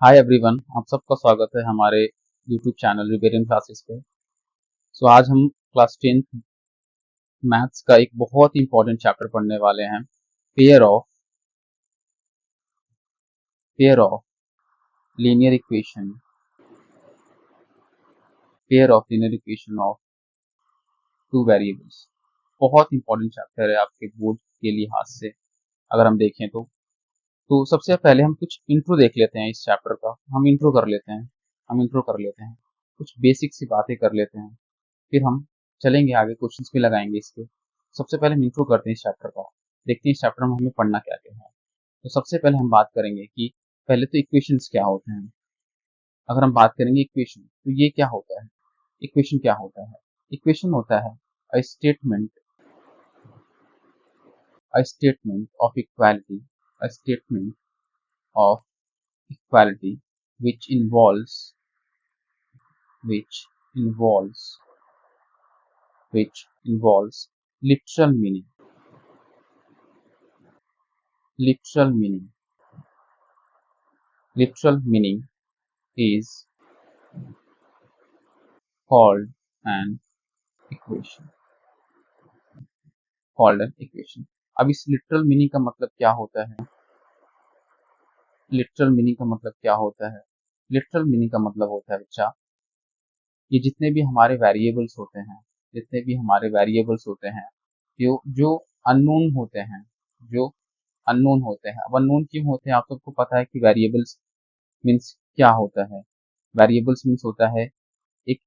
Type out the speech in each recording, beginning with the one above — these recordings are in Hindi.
हाय एवरीवन, आप सबका स्वागत है हमारे यूट्यूब चैनल रिबेरियन क्लासेस पे। आज हम क्लास 10th मैथ्स का एक बहुत ही इंपॉर्टेंट चैप्टर पढ़ने वाले हैं। Pair of linear equation of two variables. बहुत इंपॉर्टेंट चैप्टर है आपके बोर्ड के लिहाज से अगर हम देखें तो सबसे पहले हम कुछ इंट्रो देख लेते हैं इस चैप्टर का। हम इंट्रो कर लेते हैं, कुछ बेसिक सी बातें कर लेते हैं, फिर हम चलेंगे आगे, क्वेश्चंस भी लगाएंगे इसके। सबसे पहले हम इंट्रो करते हैं इस चैप्टर का, देखते हैं इस चैप्टर में हमें पढ़ना क्या क्या है। तो सबसे पहले हम बात करेंगे कि पहले तो इक्वेशंस क्या होते हैं। अगर हम बात करेंगे इक्वेशन, तो ये क्या होता है? इक्वेशन क्या होता है? इक्वेशन होता है a statement of equality a statement of equality which involves which involves which involves literal meaning literal meaning literal meaning is called an equation अब इस literal meaning का मतलब क्या होता है? literal meaning का मतलब क्या होता है? literal meaning का मतलब होता है बच्चा, ये जितने भी हमारे वेरिएबल्स होते हैं जो जो अननोन होते हैं, अब अननोन क्यों होते हैं? आप सबको पता है कि वेरिएबल्स मीन्स क्या होता है। वेरिएबल्स मीन्स होता है एक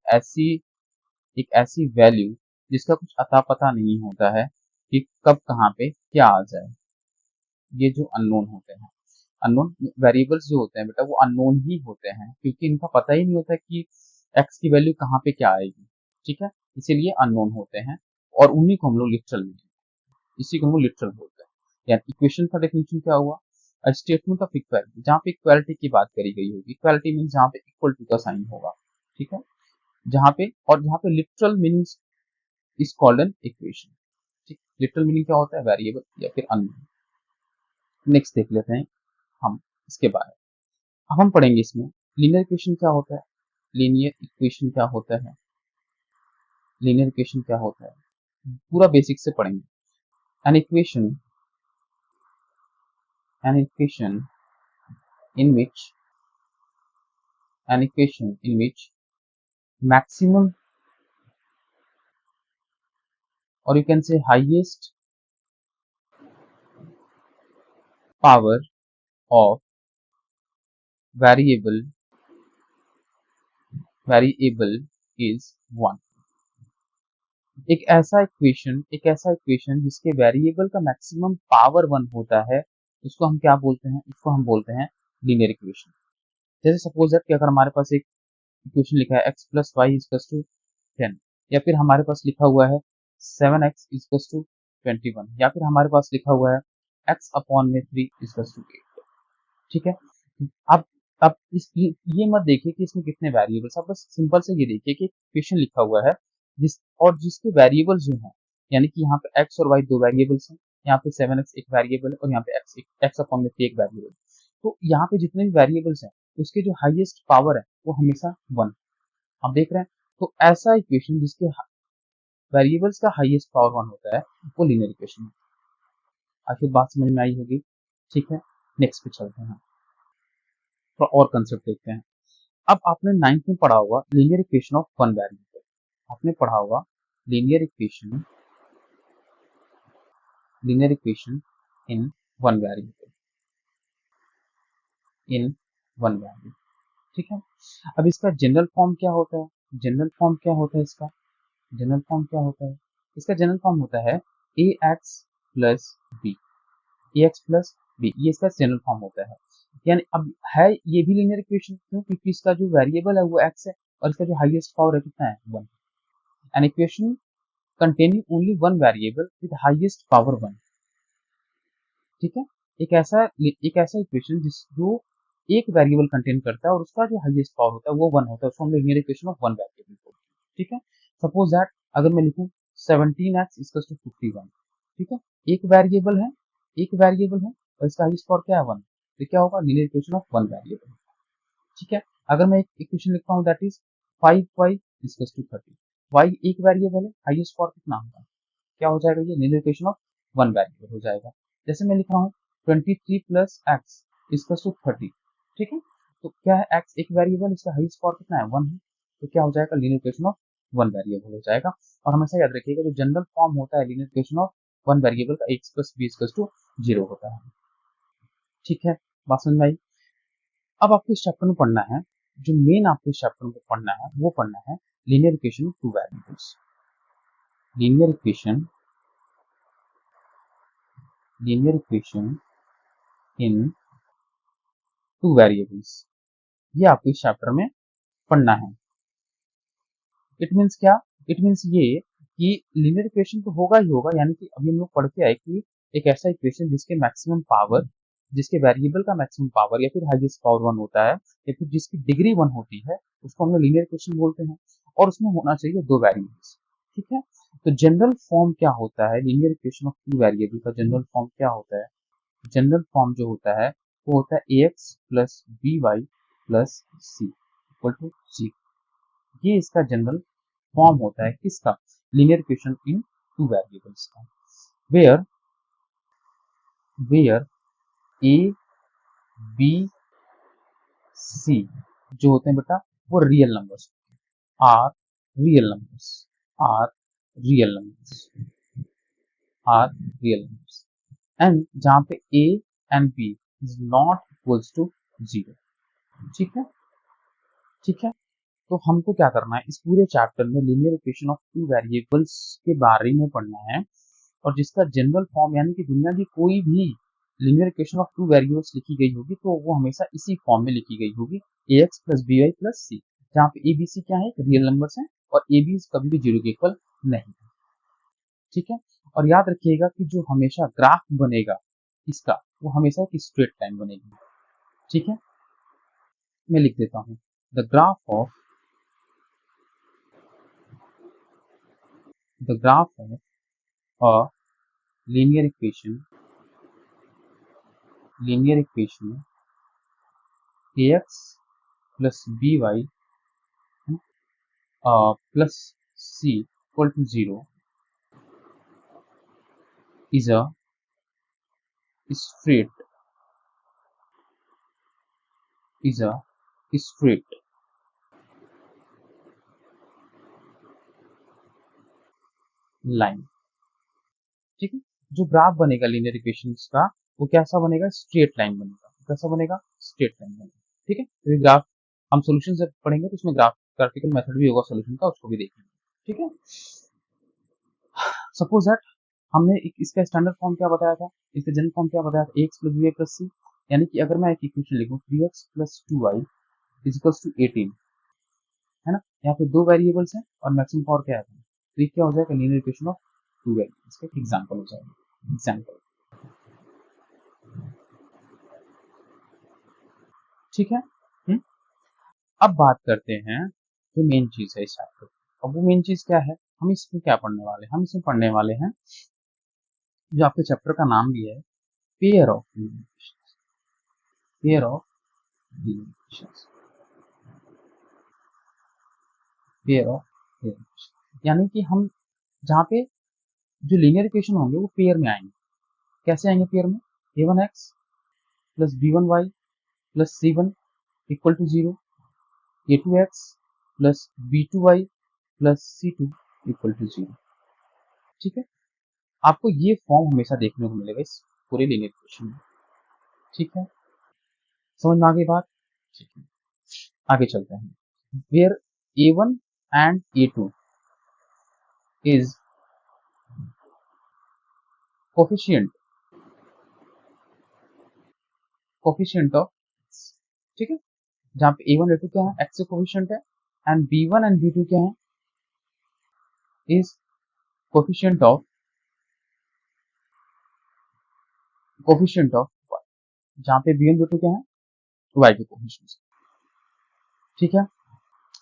ऐसी वैल्यू जिसका कुछ अता पता नहीं होता है कि कब कहाँ पे क्या आ जाए। ये जो अननोन होते हैं, अननोन वेरिएबल्स जो होते हैं बेटा, वो अननोन ही होते हैं क्योंकि इनका पता ही नहीं होता कि एक्स की वैल्यू कहाँ पे क्या आएगी। ठीक है, इसीलिए अननोन होते हैं और उन्हीं को हम लोग लिटरल बोलते हैं। यानी इक्वेशन का डेफिनेशन क्या हुआ? अ स्टेटमेंट ऑफ इक्वालिटी, जहाँ पे इक्वालिटी की बात करी गई होगी। इक्वालिटी मीन्स जहाँ पे इक्वल टू का साइन होगा। ठीक है, जहाँ पे literal meaning is called an equation. ठीक, लिटरल मीनिंग क्या होता है? वेरिएबल या फिर अननोन। नेक्स्ट देख लेते हैं हम इसके बारे में। अब हम पढ़ेंगे इसमें लीनियर इक्वेशन क्या होता है। लीनियर इक्वेशन क्या होता है? लीनियर इक्वेशन क्या होता है पूरा बेसिक से पढ़ेंगे। An equation in which maximum, or you can say highest power of variable is 1। एक ऐसा इक्वेशन जिसके वेरिएबल का मैक्सिमम पावर 1 होता है, उसको हम क्या बोलते हैं? इसको हम बोलते हैं लीनियर इक्वेशन। जैसे सपोज दैट कि अगर हमारे पास एक इक्वेशन लिखा है x plus y equals to 10, या फिर हमारे पास लिखा हुआ है 7x इक्वल्स टू 21, या फिर हमारे पास लिखा हुआ है x अपॉन में 3 इक्वल्स टू 8। ठीक है, अब ये मत देखिए कि इसमें कितने वेरिएबल्स, आप बस सिंपल से ये देखिए कि इक्वेशन लिखा हुआ है जिसके वेरिएबल्स जो हैं, यानी कि यहाँ पे x और y दो वेरिएबल्स हैं, यहाँ पे 7x एक वेरिएबल है और यहाँ पे x अपॉन में 3 एक वेरिएबल। तो यहाँ पे जितने भी वेरिएबल्स हैं उसके जो हाईएस्ट पावर है वो हमेशा 1। आप देख रहे हैं, तो ऐसा इक्वेशन जिसके वेरिएबल्स का हाईएस्ट पावर 1 होता है वो लीनियर इक्वेशन है। आपको बात समझ में आई होगी। ठीक है, नेक्स्ट पे चलते हैं, थोड़ा और कंसेप्ट देखते हैं। अब आपने 9th में पढ़ा होगा linear equation of one variable. आपने पढ़ा होगा linear equation in one variable ठीक है, अब इसका जनरल फॉर्म क्या होता है? जनरल फॉर्म होता है ax प्लस बी। ये इसका जनरल फॉर्म होता है। यानी अब है ये भी लीनियर इक्वेशन, क्यों? क्योंकि इसका जो वेरिएबल है वो x है और इसका जो हाईएस्ट पावर है कितना है? 1। An equation containing only one variable with highest power 1। ठीक है, एक ऐसा इक्वेशन जो एक वेरिएबल कंटेन करता है और उसका जो हाईएस्ट पावर होता है वो 1 होता है, उसको हम linear equation of one variable बोलते हैं। ठीक है, सपोज दैट अगर मैं लिखूं 17x इक्वल्स टू 51। ठीक है, एक वेरिएबल है और इसका हाईएस्ट पावर क्या है? 1। तो क्या होगा? Linear equation of one variable. ठीक है। अगर मैं एक इक्वेशन लिखता हूँ that is 5y equals to 30, y एक वेरिएबल है, हाईएस्ट पावर कितना होगा, क्या हो जाएगा, ये linear equation of one variable हो जाएगा। जैसे मैं लिख रहा हूँ 23 प्लस एक्स इक्वल्स टू 30, ठीक है। तो क्या है, एक्स एक वेरिएबल, इसका हाईएस्ट पावर कितना है, 1 है, तो क्या हो जाएगा, linear equation of one variable हो जाएगा। और हमेशा याद रखिएगा जो जनरल फॉर्म होता है linear equation of one variable का, X plus B equals to 0 होता है। ठीक है, बात समझ में आई। अब आपको इस चैप्टर में पढ़ना है, जो मेन आपको इस चैप्टर में पढ़ना है वो पढ़ना है linear equation of two variables. Linear equation in two variables, ये आपको इस चैप्टर में पढ़ना है। इट मीन्स क्या, इट मीन्स ये कि लीनियर इक्वेशन तो होगा ही होगा, यानी कि अभी हम लोग पढ़ के आए कि एक ऐसा इक्वेशन जिसके मैक्सिमम पावर, जिसके वेरिएबल का मैक्सिमम पावर या फिर हाईएस्ट पावर वन होता है, या फिर जिसकी डिग्री वन होती है, उसको हम लोग लीनियर इक्वेशन बोलते हैं। और उसमें होना चाहिए दो वेरिएबल्स, ठीक है। तो जनरल फॉर्म क्या होता है linear equation of two variable का, जनरल फॉर्म क्या होता है, जनरल फॉर्म जो होता है वो होता है ax plus B Y plus C equal to 0। ये इसका जनरल फॉर्म होता है किसका, linear equation in two variables का, where where A B C जो होते हैं बेटा वो real numbers are real numbers are real numbers are real numbers, and जहां पे A and B is not equals to 0। ठीक है, ठीक है। तो हमको क्या करना है, इस पूरे चैप्टर में linear equation of two variables के बारे में पढ़ना है, और जिसका जनरल फॉर्म यानी कि दुनिया की कोई भी linear equation of two variables लिखी गई होगी तो वो हमेशा इसी फॉर्म में लिखी गई होगी, A X plus B Y plus C, जहाँ पे ए बी सी क्या है, रियल नंबर्स हैं, और ए बी कभी भी 0 के इक्वल नहीं है। ठीक है, और याद रखिएगा कि जो हमेशा ग्राफ बनेगा इसका, वो हमेशा एक स्ट्रेट लाइन बनेगी। ठीक है, मैं लिख देता हूँ the graph of a linear equation ax plus by plus c equal to 0 is a straight straight line। ठीक है, जो ग्राफ बनेगा लीनियर इक्वेशंस का वो कैसा बनेगा, स्ट्रेट लाइन बनेगा। कैसा बनेगा, स्ट्रेट लाइन बनेगा। ठीक है, तो ये ग्राफ हम सॉल्यूशन से पढ़ेंगे तो उसमें ग्राफिकल मेथड भी होगा सॉल्यूशन का, उसको भी देखेंगे। ठीक है, सपोज दैट हमने इसका स्टैंडर्ड फॉर्म क्या बताया था, इसका जनरल फॉर्म क्या बताया था, एक्स प्लस बी प्लस सी, यानी कि अगर मैं एक इक्वेशन लिखूं 3x plus 2y is equals to 18, है ना, यहाँ पे दो वेरिएबल्स हैं और मैक्सिमम पावर क्या है, तो ये क्या हो जाएगा, linear equation of to variables का एग्जांपल हो जाएगा। एग्जांपल, ठीक है। अब बात करते हैं जो मेन चीज है इस चैप्टर, अब वो मेन चीज क्या है, हम इसमें क्या पढ़ने वाले हैं, हम इसमें पढ़ने वाले हैं जो आपके चैप्टर का नाम भी है, pair of equations, pair of equations, pair of equation, यानी कि हम जहाँ पे जो लीनियर इक्वेशन होंगे वो पेयर में आएंगे। कैसे आएंगे पेयर में, a1x plus b1y plus c1 equal to 0, a2x plus b2y plus c2 equal to 0। ठीक है, आपको ये फॉर्म हमेशा देखने को मिलेगा इस पूरे लीनियर इक्वेशन में। ठीक है, समझ में आ गई बात। ठीक है, आगे चलते हैं। Where a1 and a2 is coefficient of, ठीक है, जहाँ पे a1 a2 क्या है, x से कोफिशिएंट है, एंड b1 एंड b2 क्या है, इज कोफिशिएंट ऑफ y, जहाँ पे b1 b2 क्या है, y के कोफिशिएंट। ठीक है,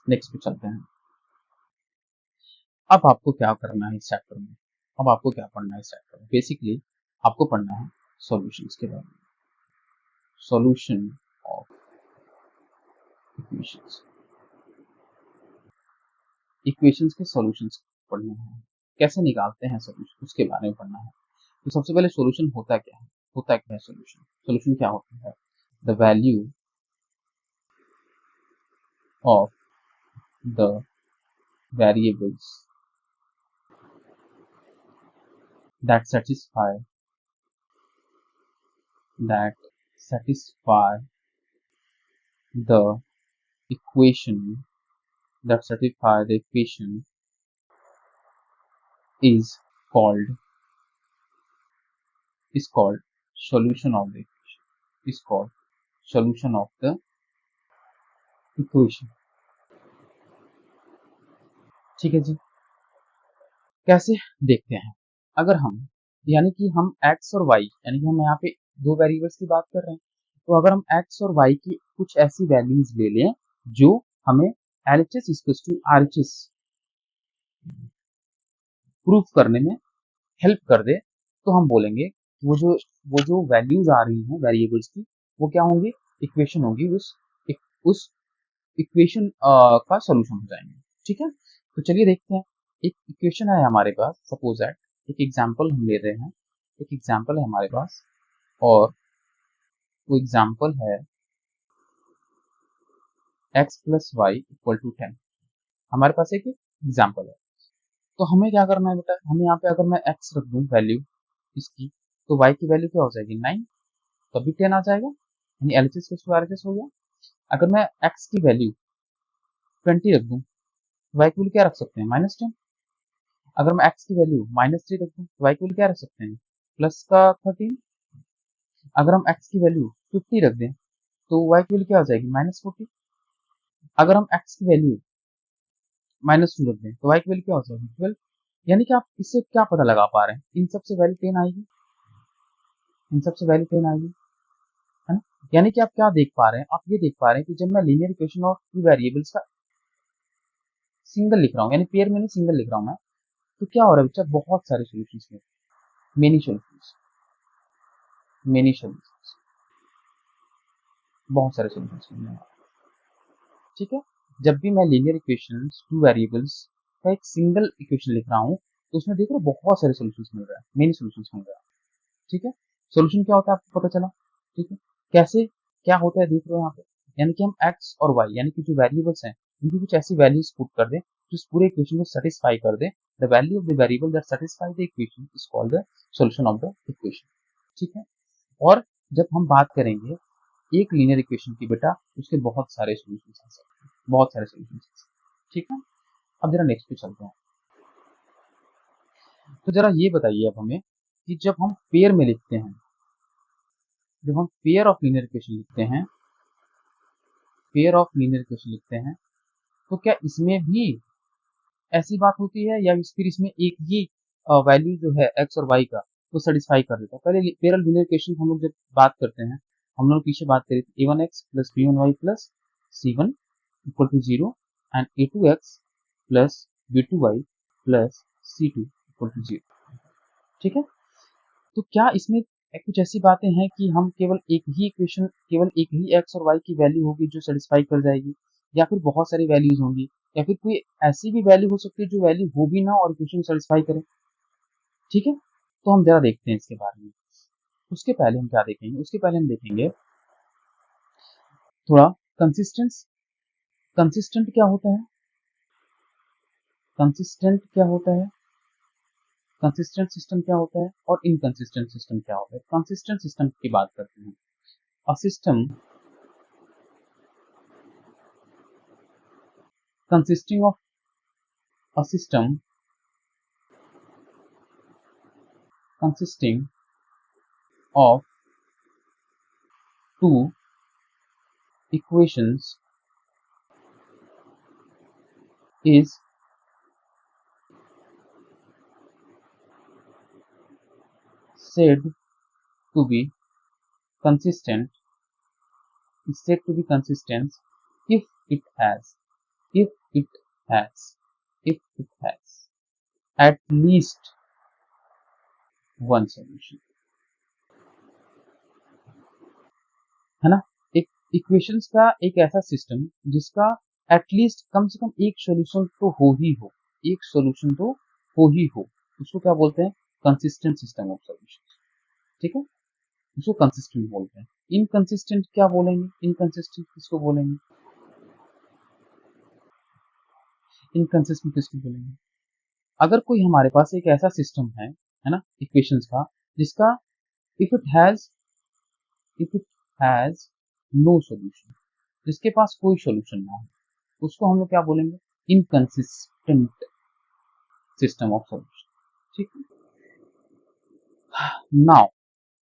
नेक्स्ट पे चलते हैं। अब आपको क्या करना है इस चैप्टर में, अब आपको क्या पढ़ना है इस चैप्टर में, बेसिकली आपको पढ़ना है सॉल्यूशंस के बारे में, सॉल्यूशन ऑफ इक्वेशंस, इक्वेशंस के सॉल्यूशंस पढ़ने हैं, कैसे निकालते हैं सॉल्यूशन उसके बारे में पढ़ना है। तो सबसे पहले सॉल्यूशन होता क्या है, सॉल्यूशन, सॉल्यूशन क्या होता है? The value of the variables that satisfy that satisfy the equation is called solution of the equation, is called solution of the equation। ठीक है जी। कैसे देखते हैं, अगर हम यानी कि हम x और y यानी कि हम यहाँ पे दो वेरिएबल्स की बात कर रहे हैं, तो अगर हम x और y की कुछ ऐसी वैल्यूज ले लें जो हमें LHS = RHS प्रूफ करने में हेल्प कर दे, तो हम बोलेंगे वो जो वैल्यूज आ रही हैं वेरिएबल्स की, वो क्या होंगी, इक्वेशन होगी, उस इक्वेशन का सॉल्यूशन हो जाएंगे। ठीक है, तो चलिए देखते हैं। एक इक्वेशन है हमारे पास, सपोज दैट एक एग्जांपल हम ले रहे हैं, एक एग्जांपल है हमारे पास, और वो एग्जांपल है x + y = 10। हमारे पास एक एग्जांपल है, तो हमें क्या करना है बेटा, हमें यहाँ पे अगर मैं x रख दूं वैल्यू इसकी, तो y की वैल्यू क्या हो जाएगी 9, तभी 10 आ जाएगा, यानी LHS = RHS हो गया। अगर मैं x की वैल्यू 20 रख दूं, y की वैल्यू क्या रख सकते हैं -10। अगर मैं x की वैल्यू -3 रख दूं, तो y की वैल्यू क्या रख सकते हैं +13। अगर हम x की वैल्यू 50 रख दें, तो y की वैल्यू क्या हो जाएगी -40। अगर हम x की वैल्यू -2 रख दें, तो y की वैल्यू क्या हो जाएगी 12। यानी कि आप इससे क्या पता लगा पा रहे हैं, इन सबसे वैल्यू 10 आएगी, इन सबसे वैल्यू 10 आएगी, है ना। यानी कि आप क्या देख पा रहे हैं, आप ये देख पा रहे हैं कि जब मैं linear equation of to variables का सिंगल लिख रहा हूँ, यानी पेयर में नहीं सिंगल लिख रहा हूँ मैं, तो क्या हो रहा है बच्चा, बहुत सारे सॉल्यूशंस में, मेनी सॉल्यूशंस, मेनी सॉल्यूशंस, बहुत सारे सॉल्यूशंस में। ठीक है, जब भी मैं लीनियर इक्वेशन टू वेरिएबल्स का एक सिंगल इक्वेशन लिख रहा हूँ, तो उसमें देख रहे हो बहुत सारे सॉल्यूशंस मिल रहा है, मेनी सॉल्यूशंस मिल रहा है। ठीक है, सॉल्यूशन क्या होता है आपको पता चला। ठीक है, कैसे क्या होता है देख रहे हो यहाँ पे, यानी कि हम x और y यानी कि जो वेरिएबल्स हैं उनकी कुछ ऐसी वैल्यूज पुट कर दें जो इस पूरे इक्वेशन को सेटिस्फाई कर दे। The value of the variable that satisfy the equation is called the solution of the equation. ठीक है, और जब हम बात करेंगे एक लीनियर इक्वेशन की बेटा, उसके बहुत सारे सॉल्यूशंस आ सकते हैं, बहुत सारे सॉल्यूशंस आ सकते हैं। ठीक है, अब जरा नेक्स्ट पे चलते हैं। तो जरा ये बताइए अब हमें कि जब हम पेयर में लिखते हैं, जब हम पेयर ऑफ लीनियर इक्वेशन लिखते हैं, पेयर ऑफ लीनियर इक्वेशन लिखते हैं, तो क्या इसमें भी ऐसी बात होती है, या फिर इसमें एक ही वैल्यू जो है x और y का वो सेटिस्फाई कर देता है। पहले पेयर ऑफ लीनियर इक्वेशन हम लोग जब बात करते हैं, हम लोग पीछे बात करी थी a1x + b1y + c1 = 0 and a2x + b2y + c2 = 0। ठीक है, तो क्या इसमें कुछ ऐसी बातें हैं कि हम केवल एक ही इक्वेशन, केवल एक ही x और y की वैल्यू होगी जो सेटिस्फाई कर जाएगी, या फिर बहुत सारी वैल्यूज होंगी, या फिर कोई ऐसी भी वैल्यू हो सकती है जो वैल्यू हो भी ना और इक्वेशन सेटिस्फाई करे। ठीक है, तो हम जरा देखते हैं इसके बारे में। उसके पहले हम क्या देखेंगे, उसके पहले हम देखेंगे थोड़ा कंसिस्टेंस, कंसिस्टेंट क्या होता है, कंसिस्टेंट क्या होता है, कंसिस्टेंट सिस्टम क्या होता है, और इनकंसिस्टेंट सिस्टम क्या होता है। कंसिस्टेंट सिस्टम की बात करते हैं। A system consisting of a system consisting of two equations is said to be consistent, is said to be consistent if it has if it has if it has at least one solution, है ना। एक इक्वेशंस का एक ऐसा सिस्टम जिसका एटलीस्ट कम से कम एक सॉल्यूशन तो हो ही हो, एक सॉल्यूशन तो हो ही हो, उसको क्या बोलते हैं? Consistent system of solution. ठीक है, उसको कंसिस्टेंट बोलते हैं। इनकंसिस्टेंट क्या बोलेंगे? इनकंसिस्टेंट किसको बोलेंगे? इनकंसिस्टेंट किसको बोलेंगे? अगर कोई हमारे पास एक ऐसा सिस्टम है ना, इक्वेशंस का, जिसका if it has if it has no solution, जिसके पास कोई सॉल्यूशन ना हो, उसको हम लोग क्या बोलेंगे? Inconsistent system of solution. ठीक है, नाउ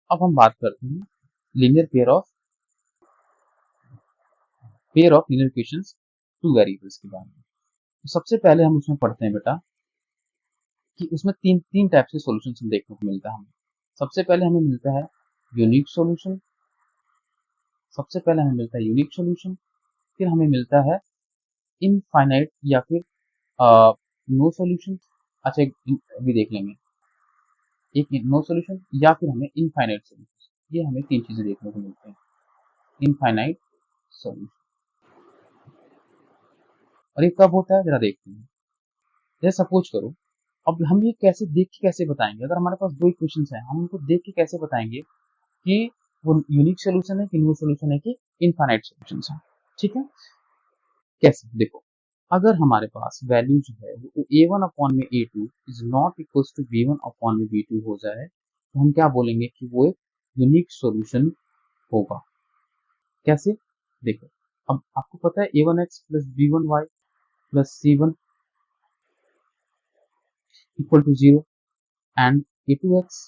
अब हम बात करते हैं linear pair of linear equations two variables के बारे में। तो सबसे पहले हम उसमें पढ़ते हैं बेटा कि उसमें तीन तीन टाइप के सॉल्यूशंस देखने को मिलता है हमें। सबसे पहले हमें मिलता है यूनिक सॉल्यूशन, सबसे पहले हमें मिलता है यूनिक सॉल्यूशन, फिर हमें मिलता है इनफाइनाइट या फिर नो सॉल्यूशन। अच्छा अभी देख लेंगे, एक नो सॉल्यूशन या फिर हमें इनफाइनाइट सॉल्यूशन। ये हमें तीन चीजें देखने को मिलती हैं, इनफाइनाइट सॉल्यूशन। और ये कब होता है जरा देखते हैं। जैसे सपोज करो, अब हम ये कैसे देख के कैसे बताएंगे? अगर हमारे पास दो इक्वेशंस हैं, हम उनको देख के कैसे बताएंगे कि वो यूनिक सॉल्यूशन है कि नो सॉल्यूशन है कि इनफाइनाइट सॉल्यूशन है? ठीक है, कैसे देखो, अगर हमारे पास वैल्यू जो है वो a1 अपॉन में a2 is not equal to b1 upon में b2 हो जाए, तो हम क्या बोलेंगे कि वो एक यूनिक सॉल्यूशन होगा। कैसे? देखो, अब आपको पता है a1x plus b1y plus c1 equal to 0 and a2x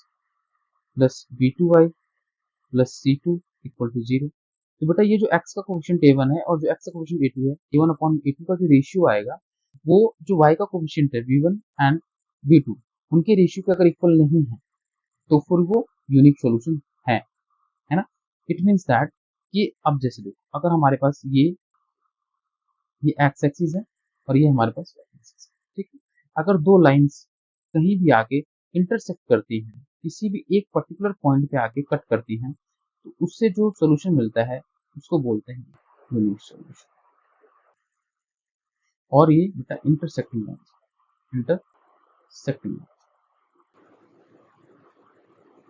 plus b2y plus c2 equal to 0। तो बेटा ये जो x का कोफिशिएंट a1 है और जो x का कोफिशिएंट a2 है, a1 अपॉन a2 का जो रेशियो आएगा, वो जो y का कोफिशिएंट है b1 एंड b2, उनके रेशियो के अगर इक्वल नहीं है तो फिर वो यूनिक सॉल्यूशन है ना। इट मींस दैट कि अब जैसे देखो, अगर हमारे पास ये एक्स एक्सिस है और ये हमारे पास वाई एक्सिस है, ठीक है। अगर दो लाइंस कहीं भी आके इंटरसेक्ट करती हैं, किसी भी एक पर्टिकुलर पॉइंट पे आके कट करती हैं, तो उससे जो सोल्यूशन मिलता है उसको बोलते हैं यूनिक सॉल्यूशन। और ये बेटा इंटरसेक्टिंग लाइंस, इंटरसेक्टिंग,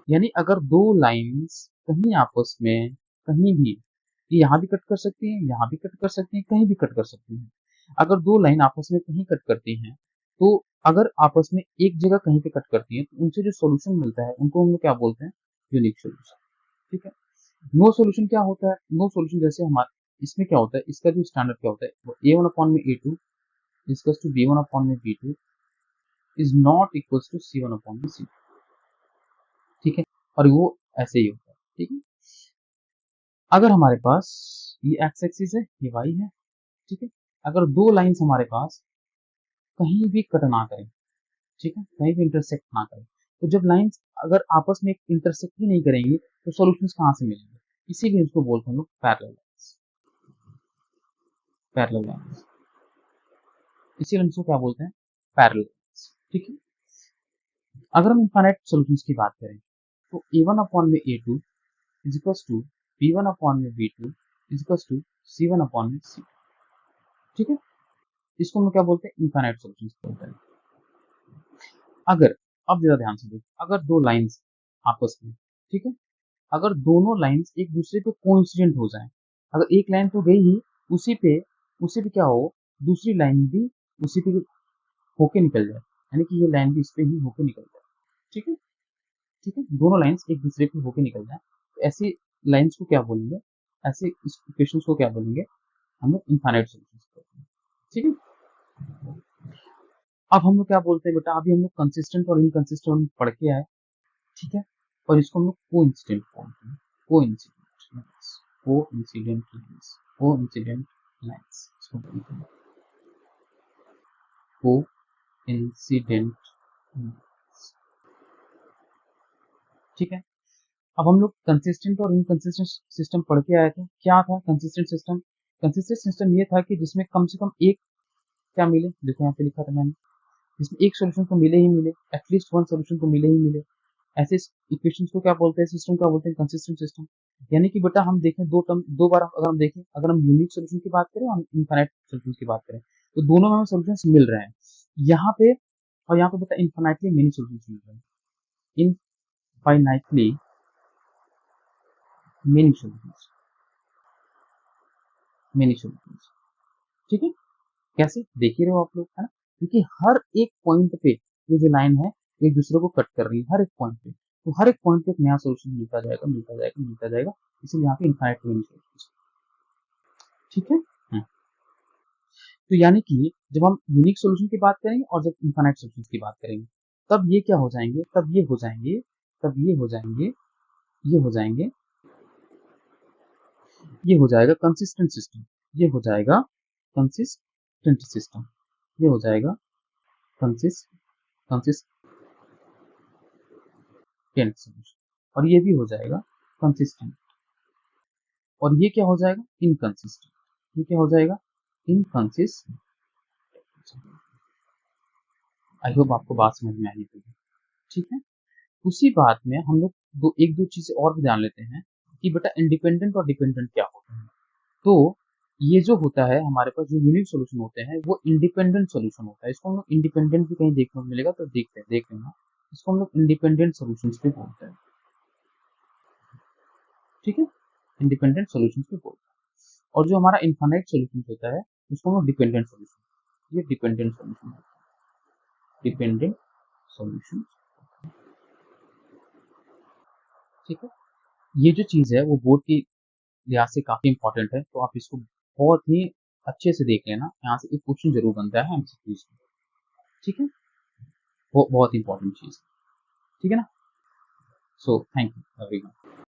यानी अगर दो लाइंस कहीं आपस में कहीं भी, ये यहाँ भी कट कर सकती हैं, यहाँ भी कट कर सकती हैं, कहीं भी कट कर सकती हैं। अगर दो लाइन आपस में कहीं कट करती हैं, तो अगर आपस में एक जगह कहीं पे कट करती हैं, तो उनसे जो सॉल्यूशन मिलता है उनको हम लोग क्या बोलते हैं? Unique solution. ठीक है, नो सॉल्यूशन क्या होता है? नो सॉल्यूशन जैसे हमारे इसमें क्या होता है, इसका जो स्टैंडर्ड क्या होता है, वो a1 अपॉन में a2 equals to b1 upon में b2 is not equals to c1 upon में c2। ठीक है, और वो ऐसे ही होता है। ठीक है, अगर हमारे पास ये एक्स एक्सिस है, ये वाई है, ठीक है, अगर दो लाइंस हमारे पास कहीं भी कट ना करें, ठीक है, कहीं भी इंटरसेक्ट ना करें, तो जब लाइंस अगर आपस में इंटरसेक्ट ही नहीं करेंगी तो सॉल्यूशंस कहाँ से मिलेंगे? इसीलिए इसको बोलते हैं हम लोग पैरेलल लाइंस, पैरेलल लाइंस, इसीलिए हम इसको क्या बोलते हैं? Parallel lines. ठीक है, अगर हम इनफाइनाइट सॉल्यूशंस की बात करें, तो a1 अपॉन में a2 is equal to b1 upon में b2 is equal to c1 upon में c2। ठीक है, इसको हम क्या बोलते हैं? इनफाइनाइट सॉल्यूशंस बोलते हैं। अगर, अब जरा ध्यान से देखो, अगर दो लाइंस आपस में, ठीक है, अगर दोनों लाइंस एक दूसरे पे कोइंसिडेंट हो जाएं, अगर एक लाइन तो गई ही उसी पे क्या हो, दूसरी लाइन भी उसी पे होके निकल जाए, यानी कि ये लाइन भी इस पे ही होके निकल जाए। ठीक है, ठीक है, दोनों लाइंस एक दूसरे पे होके निकल जाए, तो ऐसी लाइंस को क्या बोलेंगे? ऐसे इक्वेशंस को क्या बोलेंगे? हम लोग इनफाइनाइट सॉल्यूशंस बोलते हैं। ठीक है, अब हम लोग क्या बोलते हैं बेटा? अभी हम लोग कंसिस्टेंट और इनकंसिस्टेंट पढ़ के आए, ठीक है, और इसको हम लोग कोइंसिडेंट बोलते हैं। Coincident lines, coincident lines, coincident lines इसको बोलते हैं, कोइंसिडेंट लाइंस। ठीक है, अब हम लोग कंसिस्टेंट और इनकंसिस्टेंट सिस्टम पढ़ के आए थे। क्या था कंसिस्टेंट सिस्टम? कंसिस्टेंट सिस्टम ये था कि जिसमें कम से कम एक क्या मिले, देखो यहाँ पे लिखा था मैंने, जिसमें एक सॉल्यूशन तो मिले ही मिले, एटलीस्ट वन सॉल्यूशन तो मिले ही मिले। ऐसे इक्वेशंस को क्या बोलते हैं? सिस्टम क्या बोलते हैं? Consistent system. यानी कि बेटा हम देखें दो बार अगर हम देखें, अगर हम यूनिक सोल्यूशन की बात करें और इनफाइनाइट सोल्यूशन की बात करें, तो दोनों में हमें सोल्यूशन मिल रहे हैं यहाँ पे, और यहाँ पे बेटा इनफाइनाइटली मेनी सोल्यूशन मिल रहे हैं, infinitely many solution, many solution. ठीक है, कैसे देख ही रहे हो आप लोग, है ना, क्योंकि हर एक पॉइंट पे ये जो लाइन है एक दूसरे को कट कर रही है हर एक पॉइंट पे, तो हर एक पॉइंट पे एक नया सोल्यूशन मिलता जाएगा, मिलता जाएगा, मिलता जाएगा, इसलिए यहाँ पे इनफाइनाइट मेनी सोल्यूशन। ठीक है। तो यानी कि जब हम यूनिक सोल्यूशन की बात करेंगे और जब इनफाइनाइट सोल्यूशन की बात करेंगे, तब ये क्या हो जाएंगे, तब ये हो जाएंगे, तब ये हो जाएंगे, ये हो जाएंगे, ये हो जाएगा कंसिस्टेंट सिस्टम, ये हो जाएगा कंसिस्टेंट सिस्टम, ये हो जाएगा कंसिस्टेंट सोल्यूशन, और ये भी हो जाएगा कंसिस्टेंट, और ये क्या हो जाएगा इनकंसिस्टेंट, ये क्या हो जाएगा इनकंसिस्टेंट। आई होप आपको बात समझ में आई होगी। ठीक है, उसी बात में हम लोग एक दो चीजें और भी जान लेते हैं कि बेटा इंडिपेंडेंट और डिपेंडेंट क्या होता है। तो ये जो होता है हमारे पास जो यूनिक सोल्यूशन होते हैं वो इंडिपेंडेंट सोल्यूशन होता है, इसको हम लोग इंडिपेंडेंट भी कहीं देखने को मिलेगा तो देख लेना, इसको हम लोग इंडिपेंडेंट सोल्यूशन भी बोलते हैं। ठीक है, इंडिपेंडेंट सोल्यूशन भी बोलते हैं, और जो हमारा इनफाइनाइट सोल्यूशन होता है उसको हम लोग डिपेंडेंट सोल्यूशन, ये डिपेंडेंट सोल्यूशन होता है, डिपेंडेंट सोल्यूशन। ठीक है, ये जो चीज है वो बोर्ड की लिहाज से काफी इंपॉर्टेंट है, तो आप इसको बहुत ही अच्छे से देख लेना, यहाँ से एक क्वेश्चन जरूर बनता है एमसीक्यूज में। ठीक है, वो बहुत इंपॉर्टेंट चीज, ठीक है ना। So thank you everyone.